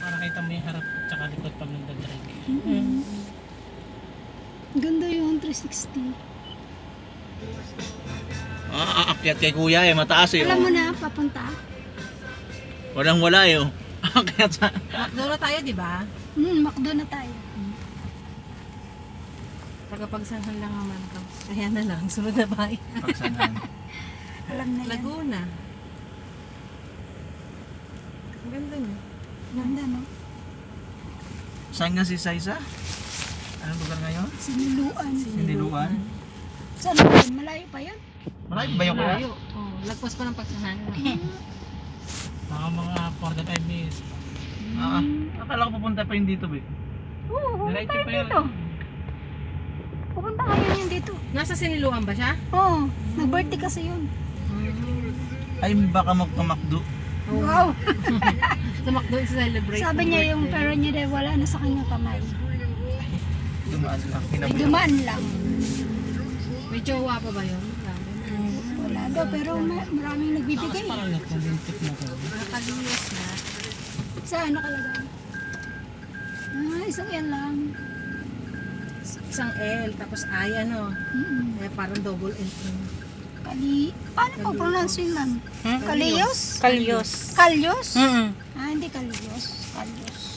Para kita mo yung harap tsaka likod pag nagdadrive. Ganda yung 360. Aakyat kay kuya eh, mataas eh. Alam mo na, papunta? Walang wala eh. Aakyat sa... Makdoro tayo, di ba? Makdo na tayo. Tagapagsanhan lang naman ito. Ayan na lang, sunod na bahay. Pagsanan. Alam na yan. Laguna. Ang ganda niya. Ganda, no? Saan nga si Saisa? Anong lugar ngayon? Siniluan. Siniluan. Saan ba yun? Malayo pa yun? Malayo ba yung kuya? Malayo. Oh, lagpas pa ng pagsanhan. Mga 45 minutes. Akala ko pupunta pa yun dito, be. Oo, pupunta Diretso tayo pa yun. dito. Pupunta kayo yun dito. Nasa Siniluan ba siya? Oo, nag-birthday kasi yun. Ay, baka magpamakdo. Wow! Tumakdo i-celebrate. Sabi niya yung pero niya dahil wala na sa kanyang kamay. Dumaan lang. Ay, dumaan lang. May jowa pa ba yun? Wala daw, pero maraming nagbibigay. Parang nagkulintik na to. Nakaliwas na. Saan nakalagay? Isang yan lang. Isang L, tapos I, ano? Eh, parang double L. Paano po pronounce yun, ma'am? Kaliyos? Kalyos. Kalyos? Mm. Hindi Kalyos. Kalyos.